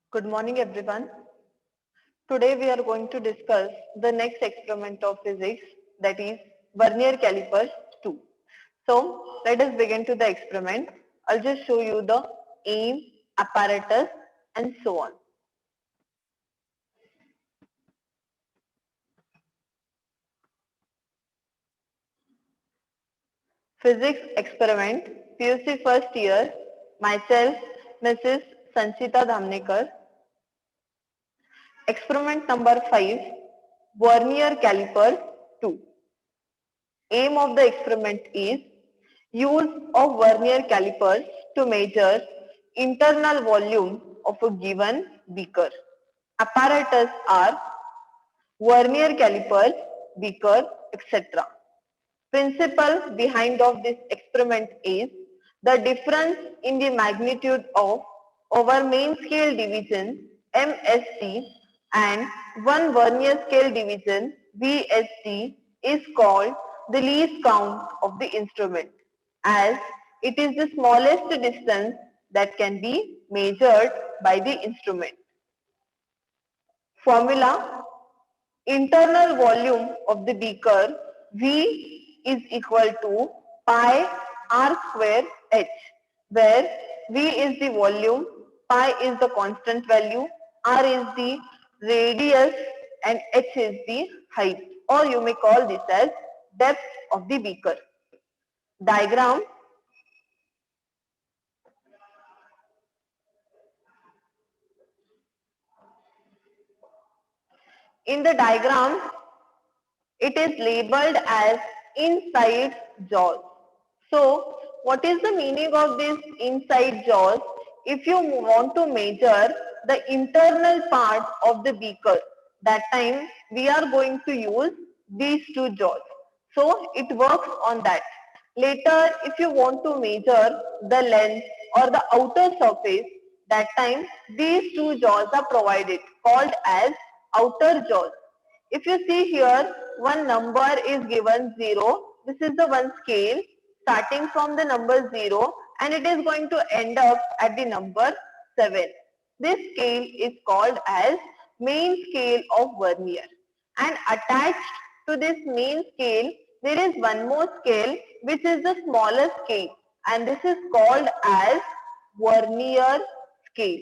Good morning, everyone. Today we are going to discuss the next experiment of physics, that is Vernier calipers 2. So let us begin to the experiment. I'll just show you the aim, apparatus and so on. Physics experiment, PUC first year, myself, Mrs. Sanchita Dhamnekar. Experiment number 5, Vernier caliper 2. Aim of the experiment is use of vernier calipers to measure internal volume of a given beaker. Apparatus are vernier calipers, beaker, etc. Principle behind of this experiment is the difference in the magnitude of our main scale division MSD and one vernier scale division VSD is called the least count of the instrument, as it is the smallest distance that can be measured by the instrument. Formula: internal volume of the beaker V is equal to pi r square h, where V is the volume, pi is the constant value, r is the radius and h is the height, or you may call this as depth of the beaker. Diagram. In the diagram, it is labeled as inside jaws. So, what is the meaning of this inside jaws? If you want to measure the internal part of the beaker, that time we are going to use these two jaws. So, it works on that. Later, if you want to measure the length or the outer surface, that time these two jaws are provided, called as outer jaws. If you see here, one number is given 0. This is the one scale starting from the number 0 and it is going to end up at the number 7. This scale is called as main scale of vernier. And attached to this main scale, there is one more scale which is the smaller scale, and this is called as vernier scale.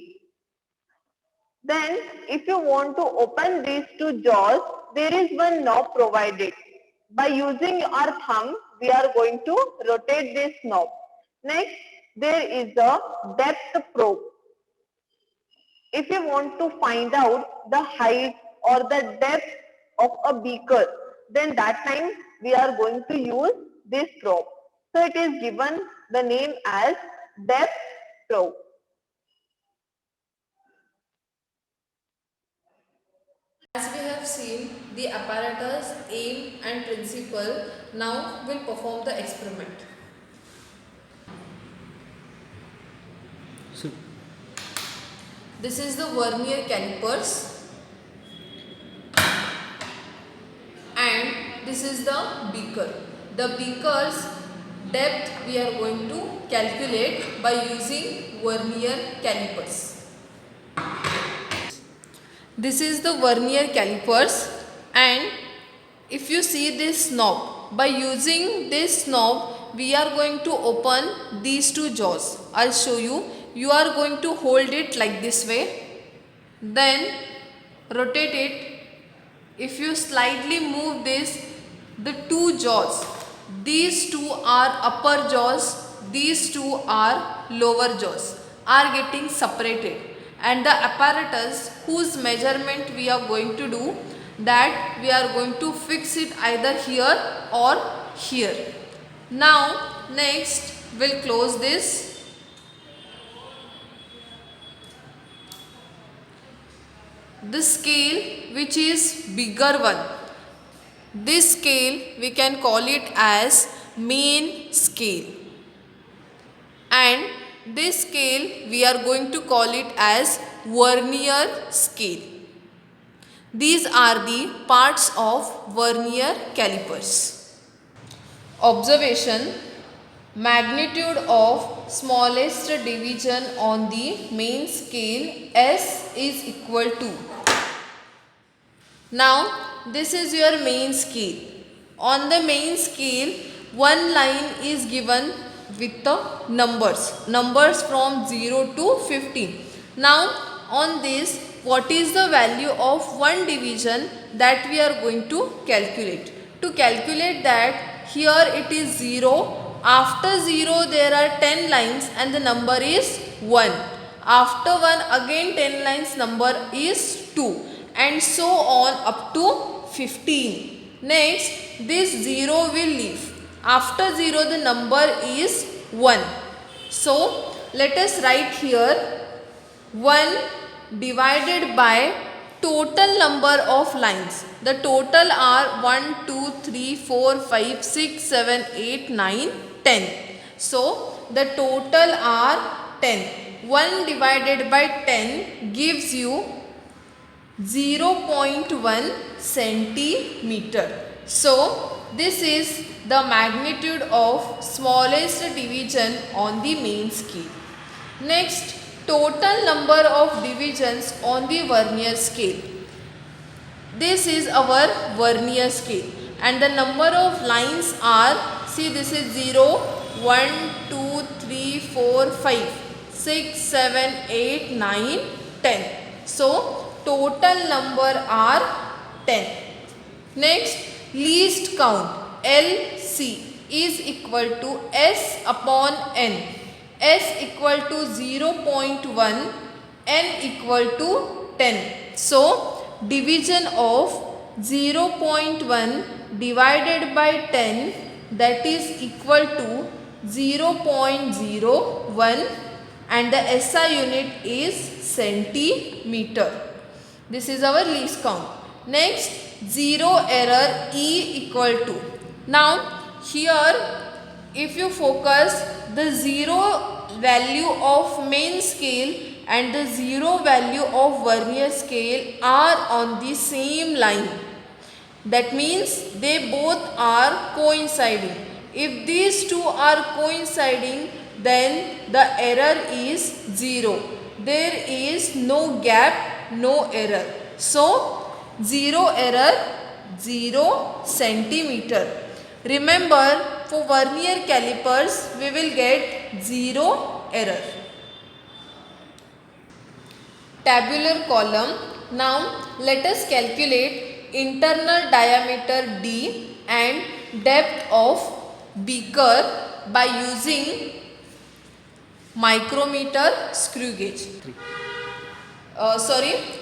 Then if you want to open these two jaws, there is one knob provided. By using our thumb, we are going to rotate this knob. Next, there is a depth probe. If you want to find out the height or the depth of a beaker, then that time we are going to use this probe. So it is given the name as depth probe. As we have seen the apparatus, aim and principle, now we'll perform the experiment. So, This is the vernier calipers and this is the beaker. The beaker's depth we are going to calculate by using vernier calipers. This is the vernier calipers and if you see this knob, by using this knob we are going to open these two jaws. I'll show you. You are going to hold it like this way, then rotate it. If you slightly move this, the two jaws, these two are upper jaws, these two are lower jaws, are getting separated, and the apparatus whose measurement we are going to do, that we are going to fix it either here or here. Now next we'll close this. The scale which is bigger one, this scale we can call it as main scale, and this scale we are going to call it as vernier scale. These are the parts of vernier calipers. Observation: magnitude of smallest division on the main scale, S is equal to. Now this is your main scale. On the main scale, one line is given with the numbers from 0 to 15. Now on this, what is the value of one division that we are going to calculate? To calculate that, here it is 0. After 0 there are 10 lines and the number is 1. After 1 again 10 lines, number is 2, and so on up to 15. Next, this 0 will leave. After 0 the number is 1. So let us write here 1 divided by total number of lines. The total are 1, 2, 3, 4, 5, 6, 7, 8, 9, 10. So the total are 10. 1 divided by 10 gives you 0.1 centimeter. So this is the magnitude of smallest division on the main scale. Next, total number of divisions on the vernier scale. This is our vernier scale and the number of lines are, see, this is 0, 1, 2, 3, 4, 5, 6, 7, 8, 9, 10. So total number are 10. Next, least count LC is equal to S upon N. S equal to 0.1, N equal to 10. So division of 0.1 divided by 10, that is equal to 0.01, and the SI unit is centimeter. This is our least count. Next, zero error E equal to. Now here if you focus, the zero value of main scale and the zero value of vernier scale are on the same line. That means they both are coinciding. If these two are coinciding, then the error is 0. There is no gap, no error. So zero error, 0 centimeter. Remember, for vernier calipers we will get 0 error. Tabular column. Now let us calculate internal diameter D and depth of beaker by using micrometer, screw gauge.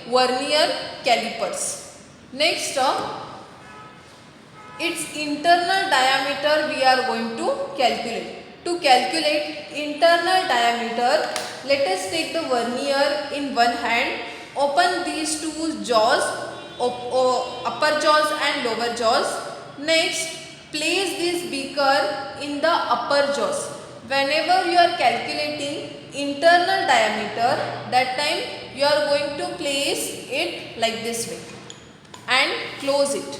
Vernier calipers. Next, its internal diameter we are going to calculate. To calculate internal diameter, let us take the vernier in one hand, open these two jaws, upper jaws and lower jaws. Next, place this beaker in the upper jaws. Whenever you are calculating internal diameter, that time you are going to place it like this way and close it.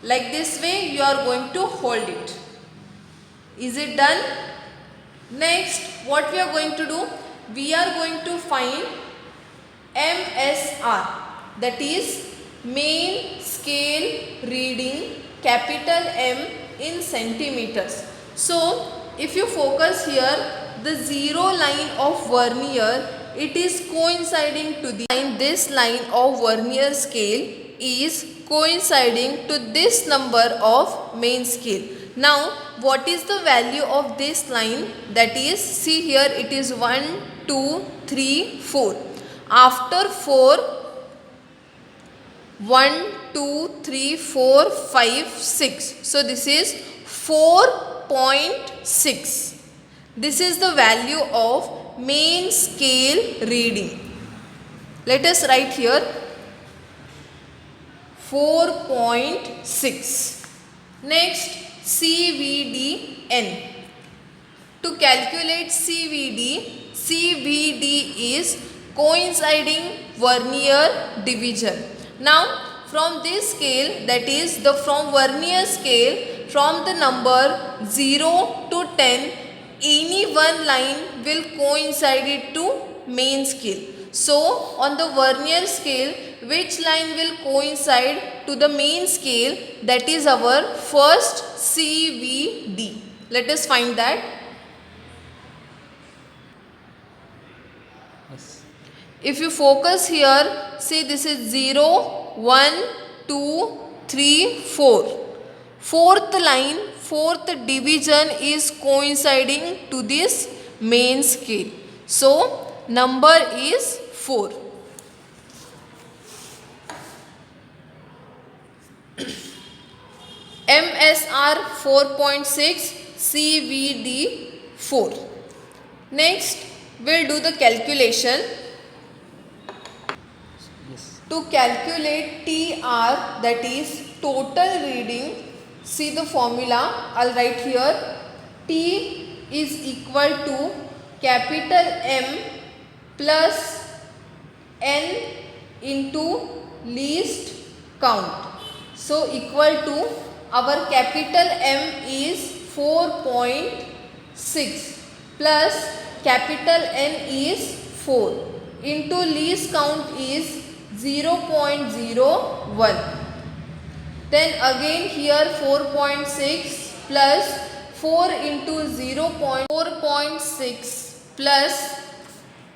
Like this way you are going to hold it. Is it done? Next, what we are going to do? We are going to find MSR, that is main scale reading, capital M in centimeters. So if you focus here, the zero line of vernier, it is coinciding to the line. This line of vernier scale is coinciding to this number of main scale. Now what is the value of this line? That is, see here, it is 1, 2, 3, 4. After 4, 1, 2, 3, 4, 5, 6. So this is 4.6. This is the value of main scale reading. Let us write here 4.6. Next, CVDN. To calculate CVD is coinciding vernier division. Now from this scale, that is from vernier scale, from the number 0 to 10, any one line will coincide it to main scale. So on the vernier scale, which line will coincide to the main scale? That is our first CVD. Let us find that. Yes. If you focus here, see this is 0, 1, 2, 3, 4. Fourth line, fourth division is coinciding to this main scale. So, number is 4. MSR 4.6, CVD 4. Next, we'll do the calculation. Yes. To calculate TR, that is total reading, see the formula, I'll write here. T is equal to capital M plus N into least count. So equal to, our capital M is 4.6 plus capital N is 4 into least count is 0.01. Then again here 4.6 plus 4 into 4.6 plus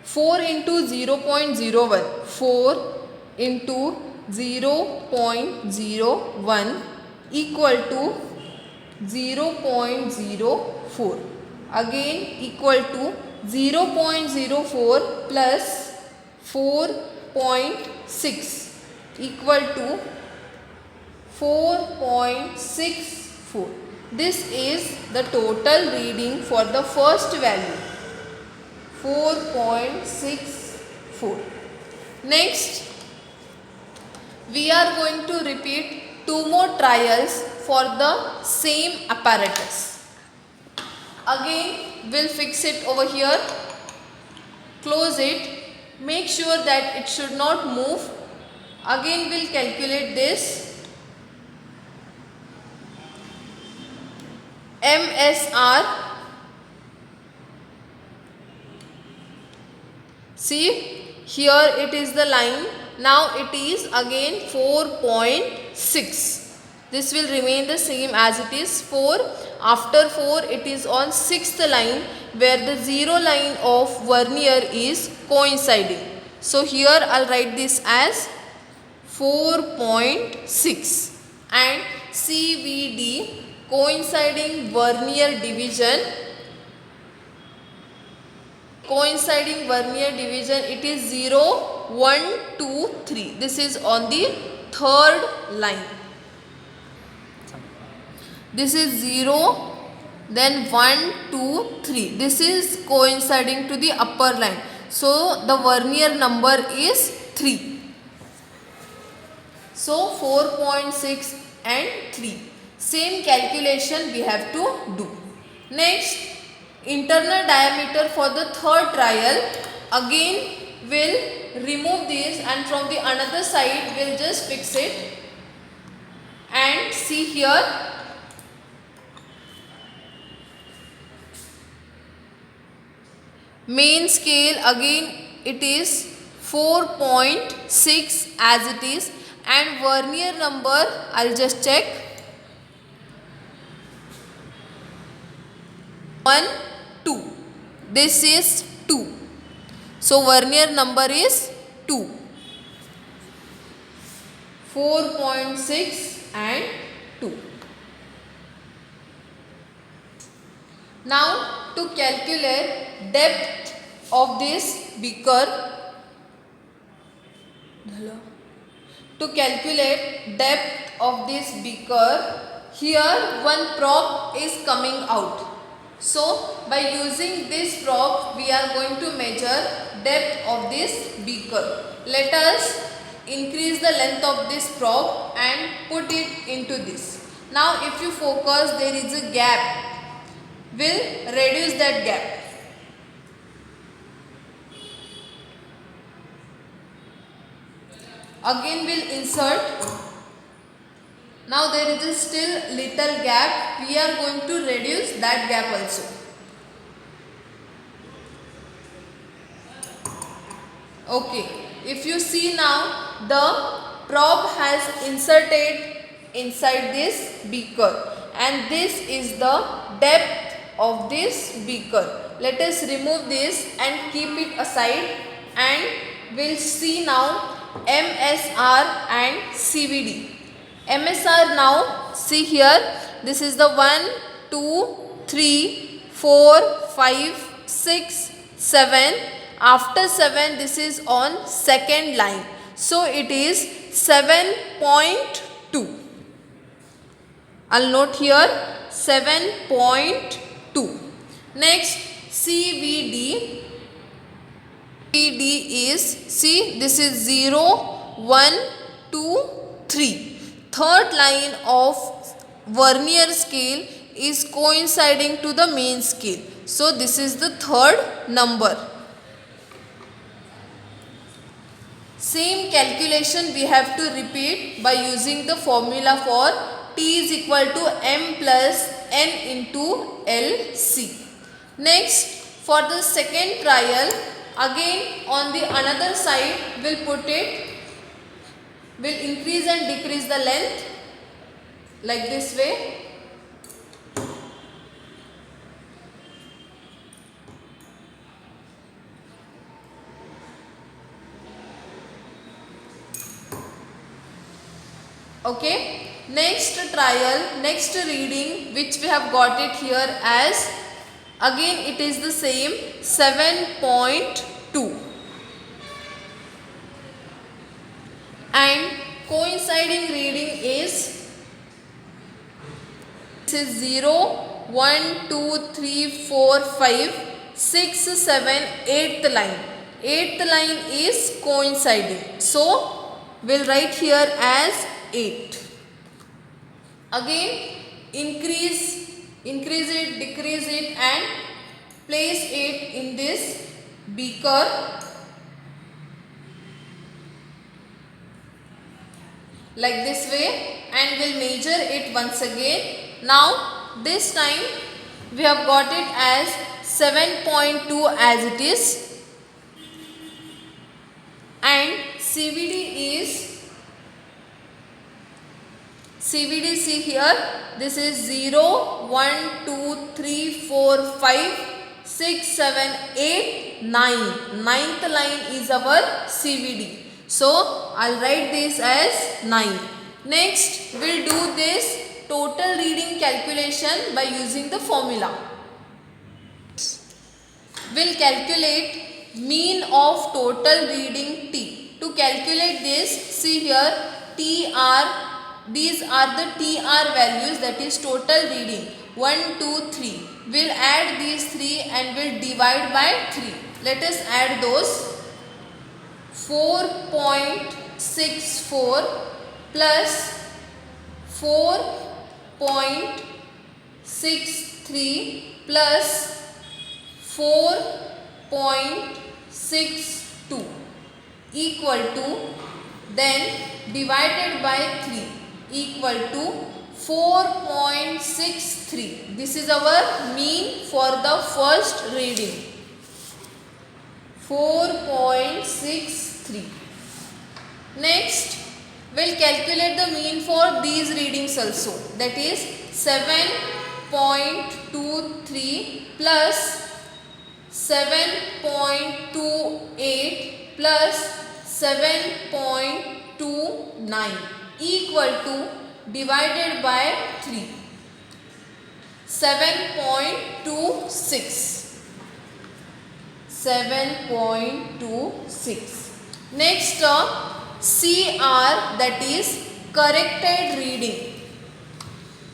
4 into 0.01. 4 into 0.01 equal to 0.04. Again equal to 0.04 plus 4.6 equal to 4.64. This is the total reading for the first value, 4.64. Next, we are going to repeat 2 more trials for the same apparatus. Again, we'll fix it over here, close it, make sure that it should not move. Again, we'll calculate this. MSR, see here it is the line, now it is again 4.6. This will remain the same as it is 4. After 4 it is on 6th line where the 0 line of vernier is coinciding. So here I'll write this as 4.6 and CVD, coinciding vernier division. Coinciding vernier division, it is 0, 1, 2, 3. This is on the 3rd line. This is 0, then 1, 2, 3. This is coinciding to the upper line. So the vernier number is 3. So 4.6 and 3. Same calculation we have to do. Next, internal diameter for the 3rd trial. Again we'll remove this and from the another side we'll just fix it. And see here, main scale again it is 4.6 as it is, and vernier number I'll just check, 1, 2. This is 2. So vernier number is 2. 4.6 and 2. Now to calculate depth of this beaker, here one prop is coming out. So by using this prop we are going to measure depth of this beaker. Let us increase the length of this prop and put it into this. Now if you focus, there is a gap. We'll reduce that gap. Again we'll insert. Now there is a still little gap. We are going to reduce that gap also. Okay, if you see now, the probe has inserted inside this beaker, and this is the depth of this beaker. Let us remove this and keep it aside, and we'll see now MSR and CVD. MSR now, see here, this is the 1, 2, 3, 4, 5, 6, 7. After 7, this is on second line. So it is 7.2. I'll note here 7.2. Next, CVD. CVD is, see, this is 0, 1, 2, 3. Third line of vernier scale is coinciding to the main scale. So this is the third number. Same calculation we have to repeat by using the formula for T is equal to M plus N into LC. Next, for the second trial, again on the another side we'll put it, we'll increase and decrease the length like this way. Okay, next trial, next reading which we have got it here as, again it is the same 7.2, and coinciding reading is, this is 0, 1, 2, 3, 4, 5, 6, 7, 8th line. 8th line is coinciding. So, we'll write here as 8. Again, increase it, decrease it, and place it in this beaker. Like this way, and we'll measure it once again. Now, this time we have got it as 7.2 as it is, and CVD see here, this is 0, 1, 2, 3, 4, 5, 6, 7, 8, 9. 9th line is our CVD. So, I'll write this as 9. Next, we'll do this total reading calculation by using the formula. We'll calculate mean of total reading T. To calculate this, see here, TR. These are the TR values, that is total reading 1, 2, 3. We'll add these 3 and we'll divide by 3. Let us add those. 4.64 plus 4.63 plus 4.62 equal to, then divided by 3 equal to 4.63. This is our mean for the first reading. 4.63. Next, we'll calculate the mean for these readings also. That is 7.23 plus 7.28 plus 7.29 equal to, divided by 3, 7.26. 7.26. Next term, CR, that is corrected reading.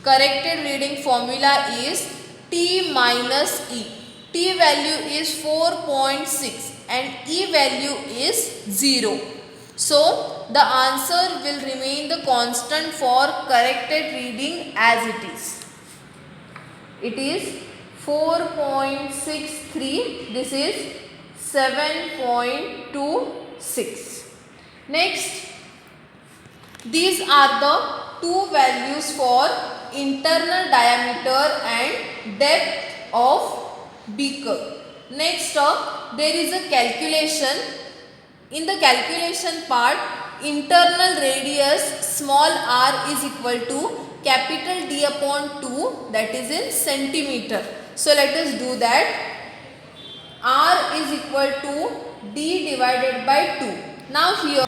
Corrected reading formula is T minus E. T value is 4.6 and E value is 0. So, the answer will remain the constant for corrected reading as it is. It is 4.63. This is 7.26. Next, these are the two values for internal diameter and depth of beaker. Next up, there is a calculation In the calculation part, internal radius small r is equal to capital D upon 2, that is in centimeter. So let us do that. R is equal to D divided by 2. Now here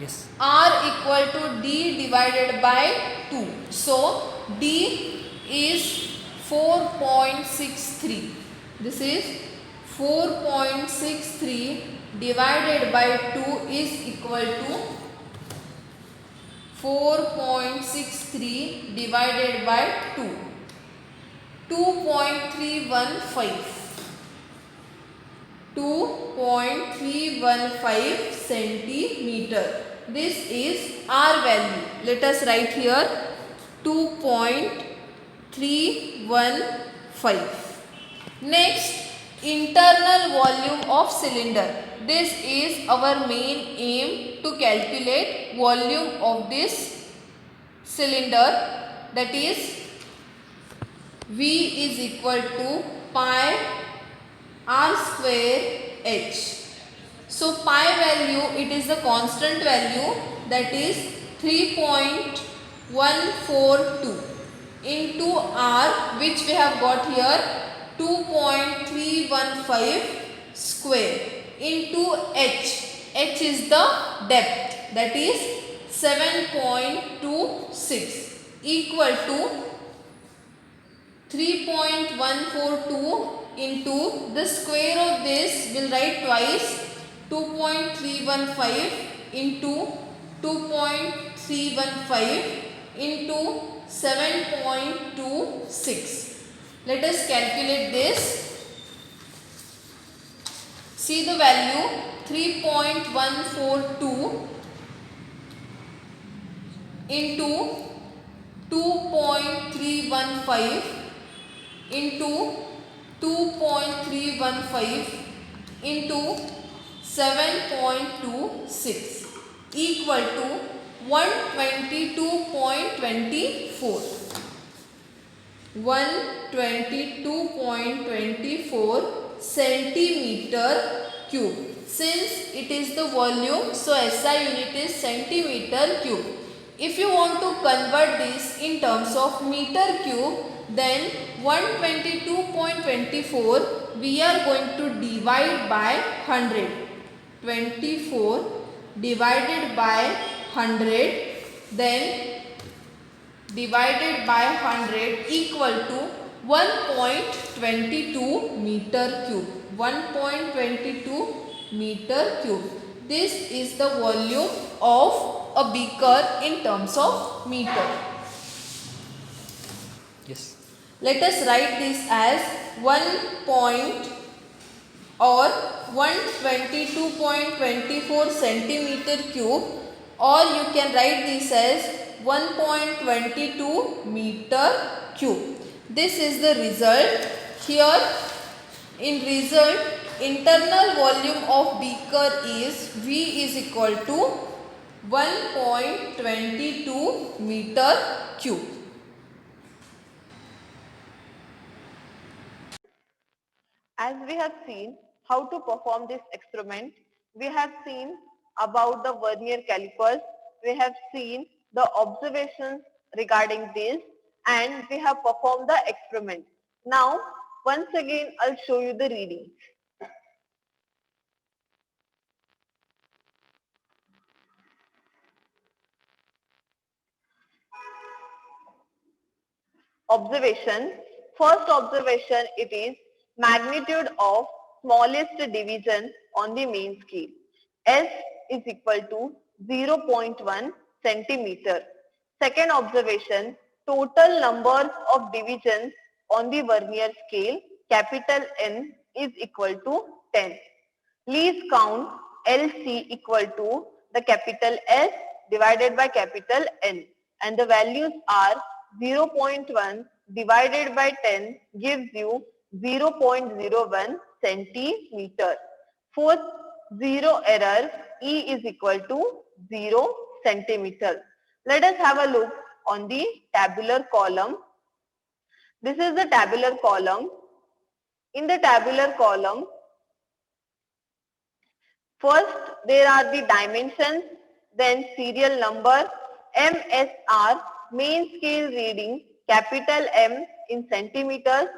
Yes. R equal to D divided by 2. So D is 4.63. This is 4.63 divided by 2 is equal to 4.63 divided by 2. 2.315. 2.315 centimeter. This is R value. Let us write here 2.315. Next, internal volume of cylinder. This is our main aim to calculate volume of this cylinder, that is V is equal to pi r square h. So pi value, it is the constant value, that is 3.142 into r, which we have got here 2.315 square, into h. H is the depth, that is 7.26, equal to 3.142 into the square of this, will write twice, 2.315 into 2.315 into 7.26. Let us calculate this. See the value, 3.142 into 2.315 into 2.315 into 7.26 equal to 122.24. 122.24 centimeter cube. Since it is the volume, so SI unit is centimeter cube. If you want to convert this in terms of meter cube, then 122.24 we are going to divide by 100. 24 divided by 100, then divided by 100 equal to 1.22 meter cube. 1.22 meter cube. This is the volume of a beaker in terms of meter. Yes. Let us write this as 122.24 centimeter cube, or you can write this as 1.22 meter cube. This is the result. Here in result, internal volume of beaker is V is equal to 1.22 meter cube. As we have seen how to perform this experiment, we have seen about the vernier calipers, we have seen the observations regarding this, and we have performed the experiment. Now, once again, I'll show you the readings. Observation. First observation, it is magnitude of smallest division on the main scale. S is equal to 0.1 centimeter. Second observation, total numbers of divisions on the vernier scale, capital N is equal to 10. Least count LC equal to the capital S divided by capital N, and the values are 0.1 divided by 10 gives you 0.01 centimeter. Fourth, zero error, E is equal to 0 centimeter. Let us have a look on the tabular column. This is the tabular column. In the tabular column, First, there are the dimensions, then serial number, MSR, main scale reading, capital M in centimeters,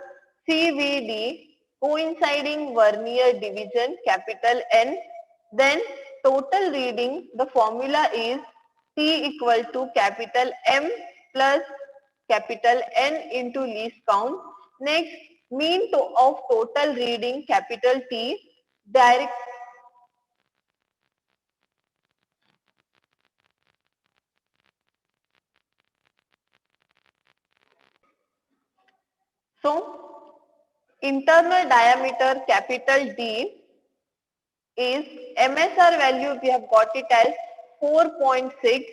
CVD, coinciding vernier division, capital N, then total reading, the formula is T equal to capital M plus capital N into least count. Next, mean of total reading, capital T, direct. So, internal diameter, capital D, is MSR value, we have got it as 4.6,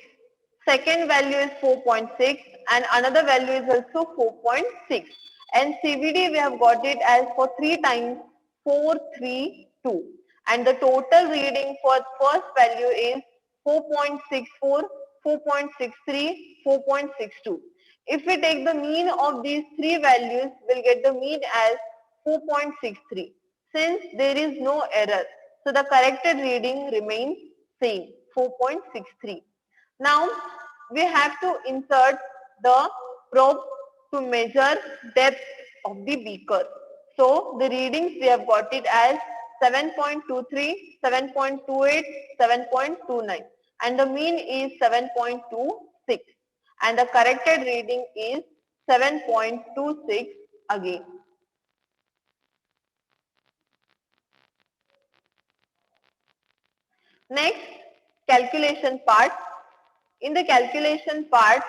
second value is 4.6 and another value is also 4.6, and CVD we have got it as for 3 times 432, and the total reading for first value is 4.64, 4.63, 4.62. If we take the mean of these three values, we'll get the mean as 4.63. Since there is no error, so the corrected reading remains same, 4.63. Now we have to insert the probe to measure depth of the beaker. So the readings we have got it as 7.23, 7.28, 7.29 and the mean is 7.26 and the corrected reading is 7.26 again. Next, calculation part. In the calculation part,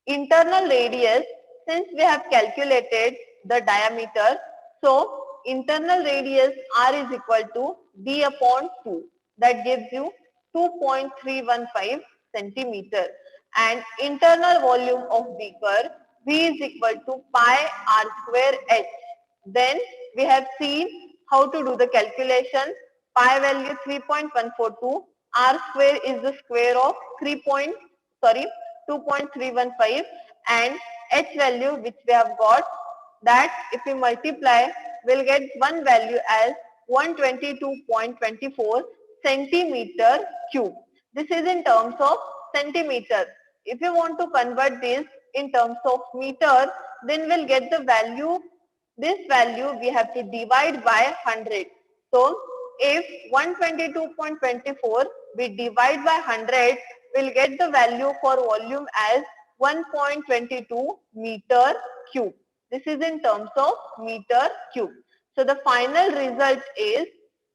internal radius, since we have calculated the diameter, so internal radius R is equal to D upon 2. That gives you 2.315 centimeter. And internal volume of beaker V is equal to pi R square H. Then we have seen how to do the calculation. Pi value 3.142, R square is the square of 2.315 and H value which we have got, that if we multiply we'll get one value as 122.24 centimeter cube. This is in terms of centimeter. If you want to convert this in terms of meter, then we'll get the value, this value we have to divide by 100. So if 122.24 we divide by 100, we'll get the value for volume as 1.22 meter cube. This is in terms of meter cube. So the final result is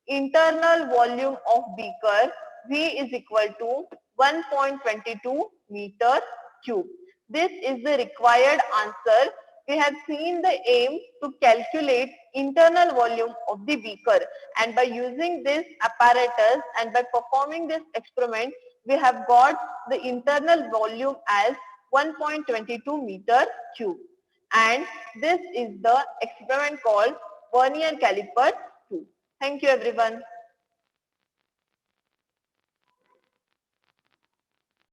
internal volume of beaker V is equal to 1.22 meter cube. This is the required answer. We have seen the aim to calculate internal volume of the beaker, and by using this apparatus and by performing this experiment, we have got the internal volume as 1.22 meter cube. And this is the experiment called vernier caliper 2. Thank you everyone.